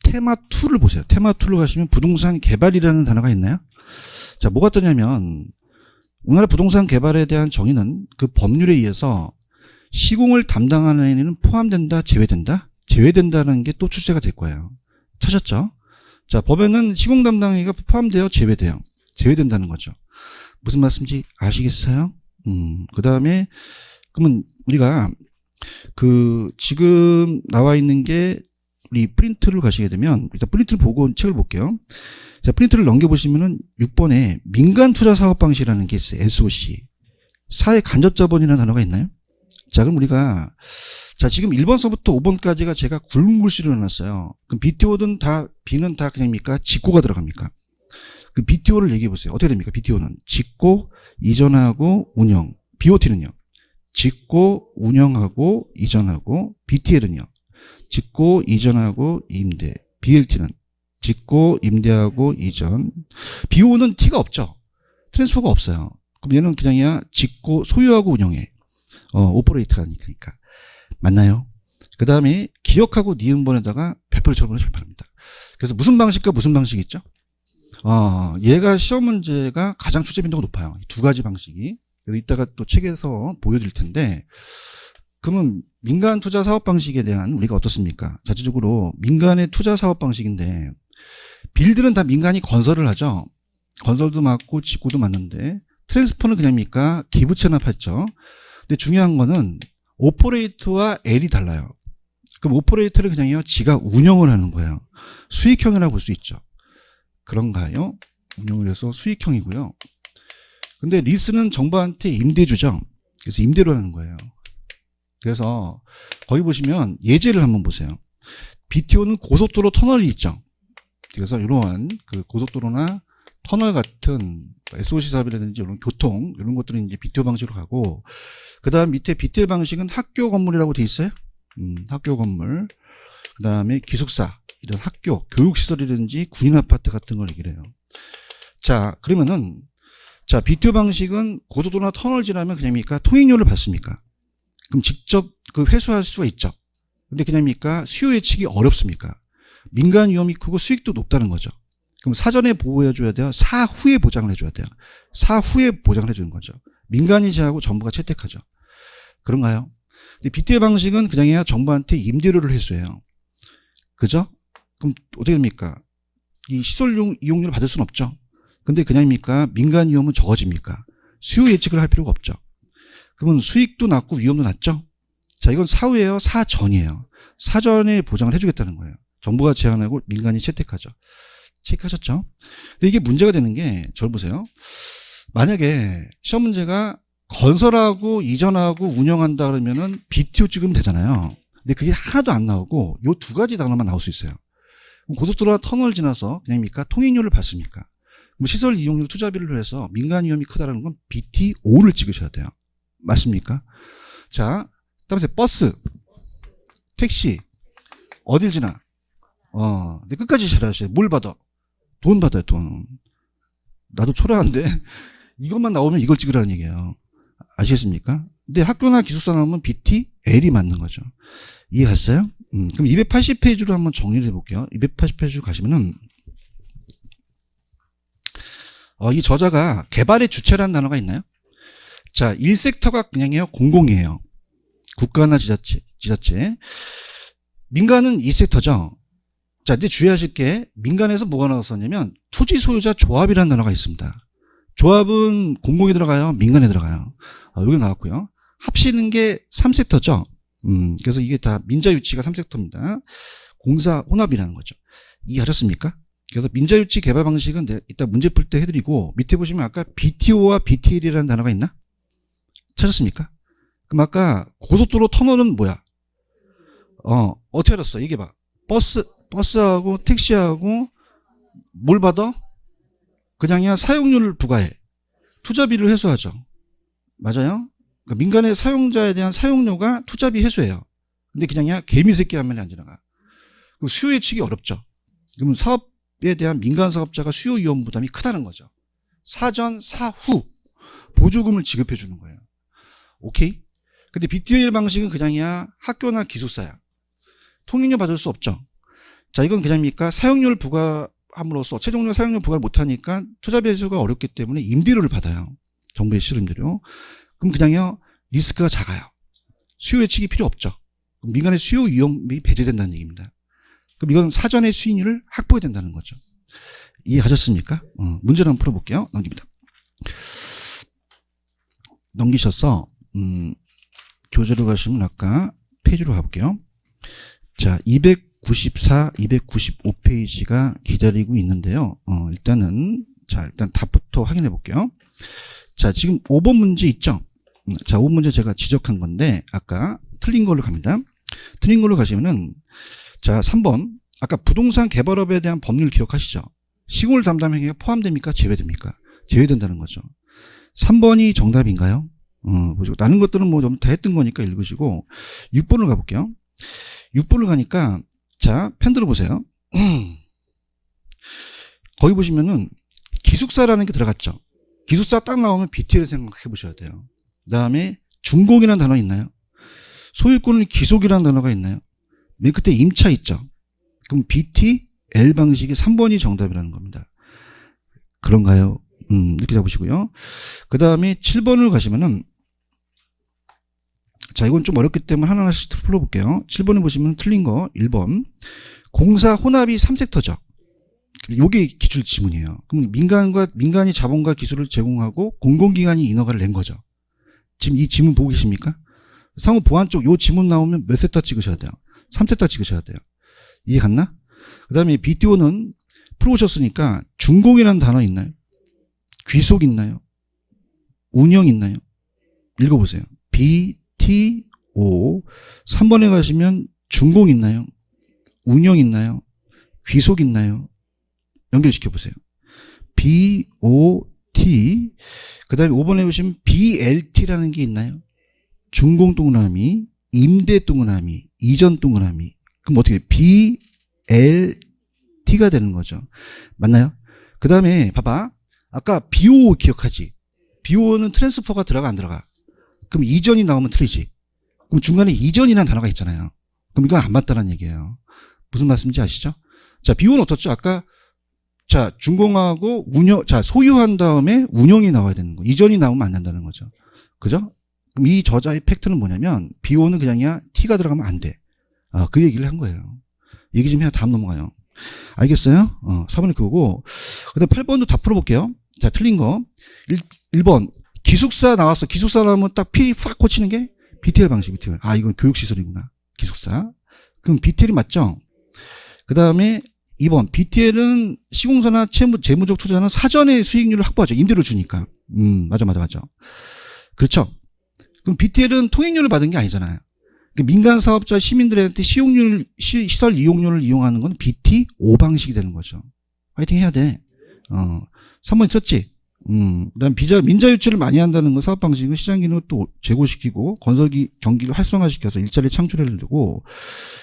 테마 2를 보세요. 테마 2로 가시면 부동산 개발이라는 단어가 있나요? 자 뭐가 뜨냐면 우리나라 부동산 개발에 대한 정의는 그 법률에 의해서 시공을 담당하는 애는 포함된다, 제외된다? 제외된다는 게 또 출제가 될 거예요. 찾았죠? 자, 법에는 시공 담당이가 포함돼요, 제외돼요? 제외된다는 거죠. 무슨 말씀인지 아시겠어요? 그 다음에, 그러면 우리가 지금 나와 있는 게 우리 프린트를 가시게 되면, 일단 프린트를 보고 책을 볼게요. 자, 프린트를 넘겨보시면은 6번에 민간 투자 사업 방식이라는 게 있어요. SOC. 사회 간접 자본이라는 단어가 있나요? 자, 그럼 우리가 자, 지금 1번서부터 5번까지가 제가 굵은 글씨로 해놨어요. 그럼 BTO는 다, B는 다 그냥입니까? 직고가 들어갑니까? 그 BTO를 얘기해 보세요. 어떻게 됩니까? BTO는 짓고, 이전하고, 운영. BOT는요? 짓고, 운영하고, 이전하고. BTL은요? 짓고, 이전하고, 임대. BLT는 짓고, 임대하고, 이전. BO는 T가 없죠? 트랜스퍼가 없어요. 그럼 얘는 그냥이야 짓고, 소유하고, 운영해. 오퍼레이트가 아니니까. 맞나요? 그 다음에 기억하고 니은번에다가 별표를 쳐보면 바랍니다. 그래서 무슨 방식과 무슨 방식이 있죠? 얘가 시험 문제가 가장 출제 빈도가 높아요. 두 가지 방식이. 그래서 이따가 또 책에서 보여드릴 텐데, 그러면 민간 투자 사업 방식에 대한 우리가 어떻습니까? 자체적으로 민간의 투자 사업 방식인데, 빌드는 다 민간이 건설을 하죠. 건설도 맞고 직구도 맞는데, 트랜스퍼는 그냥입니까? 기부 체납했죠. 근데 중요한 거는 오퍼레이트와 L이 달라요. 그럼 오퍼레이트를 그냥요, 지가 운영을 하는 거예요. 수익형이라고 볼 수 있죠. 그런가요? 운영을 해서 수익형이고요. 근데 리스는 정부한테 임대주죠. 그래서 임대로 하는 거예요. 그래서 거기 보시면 예제를 한번 보세요. BTO는 고속도로 터널이 있죠. 그래서 이러한 그 고속도로나 터널 같은 SOC 사업이라든지 이런 교통 이런 것들은 이제 BTO 방식으로 가고, 그 다음 밑에 BTL 방식은 학교 건물이라고 돼 있어요. 학교 건물. 그 다음에 기숙사, 이런 학교, 교육시설이라든지 군인 아파트 같은 걸 얘기를 해요. 자, 그러면은, 자, BTO 방식은 고속도로나 터널 지나면 그냥입니까? 통행료를 받습니까? 그럼 직접 그 회수할 수가 있죠. 근데 그냥입니까? 수요 예측이 어렵습니까? 민간 위험이 크고 수익도 높다는 거죠. 그럼 사전에 보호해줘야 돼요? 사후에 보장을 해줘야 돼요? 사후에 보장을 해주는 거죠. 민간이 제하고 정부가 채택하죠. 그런가요? 근데 BTL 방식은 그냥이야 정부한테 임대료를 회수해요. 그죠? 그럼 어떻게 됩니까? 이 시설 이용료를 받을 수는 없죠. 근데 그냥입니까? 민간 위험은 적어집니까? 수요 예측을 할 필요가 없죠. 그러면 수익도 낮고 위험도 낮죠? 자, 이건 사후예요? 사전이에요? 사전에 보장을 해주겠다는 거예요. 정부가 제안하고 민간이 채택하죠. 체크하셨죠? 근데 이게 문제가 되는 게, 저를 보세요. 만약에 시험 문제가 건설하고 이전하고 운영한다 그러면은 BTO 찍으면 되잖아요. 근데 그게 하나도 안 나오고 요 두 가지 단어만 나올 수 있어요. 그럼 고속도로나 터널 지나서 그냥입니까? 통행료를 받습니까? 그럼 시설 이용료 투자비를 해서 민간 위험이 크다는 건 BTO를 찍으셔야 돼요. 맞습니까? 자, 그다음에 버스, 택시 어딜 지나? 근데 끝까지 잘하셔야 돼. 뭘 받아? 돈 받아요, 돈. 나도 초라한데 이것만 나오면 이걸 찍으라는 얘기예요. 아시겠습니까? 근데 학교나 기숙사 나오면 BTL이 맞는 거죠. 이해갔어요? 그럼 280페이지로 한번 정리를 해볼게요. 280페이지로 가시면은, 이 저자가 개발의 주체라는 단어가 있나요? 자, 1섹터가 그냥이에요? 공공이에요? 국가나 지자체. 민간은 2섹터죠? 자, 근데 주의하실 게, 민간에서 뭐가 나왔었냐면, 토지 소유자 조합이라는 단어가 있습니다. 조합은 공공에 들어가요? 민간에 들어가요? 여기 나왔고요. 합치는 게 3섹터죠? 그래서 이게 다 민자유치가 3섹터입니다. 공사 혼합이라는 거죠. 이해하셨습니까? 그래서 민자유치 개발 방식은 이따 문제 풀 때 해드리고, 밑에 보시면 아까 BTO와 BTL이라는 단어가 있나? 찾았습니까? 그럼 아까 고속도로 터널은 뭐야? 어떻게 알았어? 얘기해봐. 버스하고 택시하고 뭘 받아? 그냥이야 사용료를 부과해. 투자비를 회수하죠. 맞아요? 그러니까 민간의 사용자에 대한 사용료가 투자비 회수예요. 근데 그냥이야 개미새끼 화면이 안 지나가. 그럼 수요 예측이 어렵죠. 그러면 사업에 대한 민간 사업자가 수요 위험 부담이 크다는 거죠. 사전, 사후 보조금을 지급해 주는 거예요. 오케이? 근데 BTL 방식은 그냥이야 학교나 기숙사야. 통행료 받을 수 없죠. 자, 이건 그냥입니까? 사용료를 부과함으로써 최종료 사용료 부과를 못하니까 투자비 회수가 어렵기 때문에 임대료를 받아요. 정부의 실임대료. 그럼 그냥요 리스크가 작아요. 수요 예측이 필요 없죠. 민간의 수요 위험이 배제된다는 얘기입니다. 그럼 이건 사전의 수익률을 확보해야 된다는 거죠. 이해하셨습니까? 문제를 한번 풀어볼게요. 넘깁니다. 넘기셔서 교재로 가시면 아까 페이지로 가볼게요. 자, 294, 295페이지가 기다리고 있는데요. 일단 답부터 확인해 볼게요. 자, 지금 5번 문제 있죠? 자, 5번 문제 제가 지적한 건데, 아까 틀린 걸로 갑니다. 틀린 걸로 가시면은, 자, 3번. 아까 부동산 개발업에 대한 법률 기억하시죠? 시골 담당 행위가 포함됩니까? 제외됩니까? 제외된다는 거죠. 3번이 정답인가요? 보시고. 다른 것들은 뭐 다 했던 거니까 읽으시고, 6번을 가볼게요. 6번을 가니까, 자, 펜 들어보세요. 거기 보시면은, 기숙사라는 게 들어갔죠? 기숙사 딱 나오면 BTL 생각해 보셔야 돼요. 그 다음에 중공이라는 단어 있나요? 소유권을 기속이라는 단어가 있나요? 맨 끝에 임차 있죠? 그럼 BTL 방식이 3번이 정답이라는 겁니다. 그런가요? 이렇게 잡으시고요. 그 다음에 7번을 가시면은, 자, 이건 좀 어렵기 때문에 하나하나씩 풀어볼게요. 7번에 보시면 틀린 거 1번. 공사 혼합이 3섹터죠. 요게 기출 지문이에요. 그럼 민간이 자본과 기술을 제공하고 공공기관이 인허가를 낸 거죠. 지금 이 지문 보고 계십니까? 상호 보안 쪽 요 지문 나오면 몇 섹터 찍으셔야 돼요? 3섹터 찍으셔야 돼요. 이해 갔나? 그 다음에 BTO는 풀어오셨으니까 준공이라는 단어 있나요? 귀속 있나요? 운영 있나요? 읽어보세요. BTO O. 3번에 가시면 준공 있나요? 운영 있나요? 귀속 있나요? 연결시켜 보세요. BOT. 그 다음에 5번에 보시면 BLT라는 게 있나요? 준공 동그라미, 임대 동그라미, 이전 동그라미. 그럼 어떻게 BLT가 되는 거죠. 맞나요? 그 다음에 봐봐. 아까 BO 기억하지? BO는 트랜스퍼가 들어가 안 들어가? 그럼 이전이 나오면 틀리지. 그럼 중간에 이전이라는 단어가 있잖아요. 그럼 이건 안 맞다는 얘기예요. 무슨 말씀인지 아시죠? 자, BO는 어떻죠? 아까 자, 준공하고 운영, 자, 소유한 다음에 운영이 나와야 되는 거. 이전이 나오면 안 된다는 거죠. 그죠? 그럼 이 저자의 팩트는 뭐냐면, BO는 그냥이야, T가 들어가면 안 돼. 그 얘기를 한 거예요. 얘기 좀 해야 다음 넘어가요. 알겠어요? 4번이 그거고. 그 다음 8번도 다 풀어볼게요. 자, 틀린 거. 1번. 기숙사 나왔어. 기숙사 나오면 딱 P 팍 꽂히는 게 BTL 방식, BTL. 이건 교육시설이구나. 기숙사. 그럼 BTL이 맞죠? 그 다음에 2번. BTL은 시공사나 재무적 투자는 사전에 수익률을 확보하죠. 임대료 주니까. 맞아. 그렇죠. 그럼 BTL은 통행료를 받은 게 아니잖아요. 민간 사업자 시민들한테 시설 이용료를 이용하는 건 BTO 방식이 되는 거죠. 화이팅 해야 돼. 3번 있었지? 그다음 민자 유치를 많이 한다는 건 사업 방식은 시장 기능을 또 제고시키고 건설 경기를 활성화시켜서 일자리 창출하려고,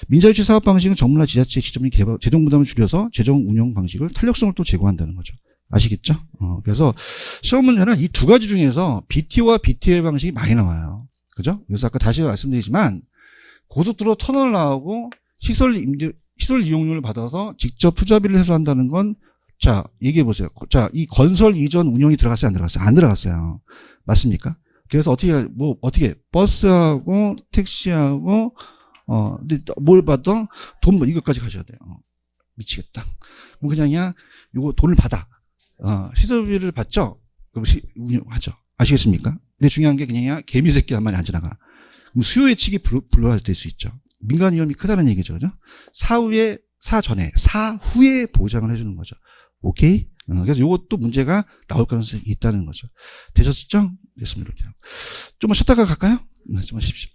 민자 유치 사업 방식은 정부나 지자체 시점이 재정 부담을 줄여서 재정 운영 방식을 탄력성을 또 제고한다는 거죠. 아시겠죠? 그래서 시험 문제는 이 두 가지 중에서 BT와 BTL 방식이 많이 나와요. 그죠? 그래서 아까 다시 말씀드리지만, 고속도로 터널 나오고 시설 이용료를 받아서 직접 투자비를 해소한다는 건, 자, 얘기해 보세요. 자, 이 건설 이전 운영이 들어갔어요, 안 들어갔어요? 안 들어갔어요. 맞습니까? 그래서 어떻게 버스하고 택시하고 근데 뭘 받아? 돈 이것까지 가셔야 돼요. 미치겠다. 뭐 그냥이야. 요거 돈을 받아. 시설비를 받죠? 그럼 운영하죠. 아시겠습니까? 근데 중요한 게 그냥이야. 개미새끼 한 마리 안 지나가. 그럼 수요 예측이 불가할 수 있죠. 민간 위험이 크다는 얘기죠, 그죠? 사후에 보장을 해주는 거죠. 오케이? 그래서 이것도 문제가 나올 가능성이 있다는 거죠. 되셨죠? 됐습니다. 좀만 쉬었다가 갈까요? 네, 좀만 쉬십시오.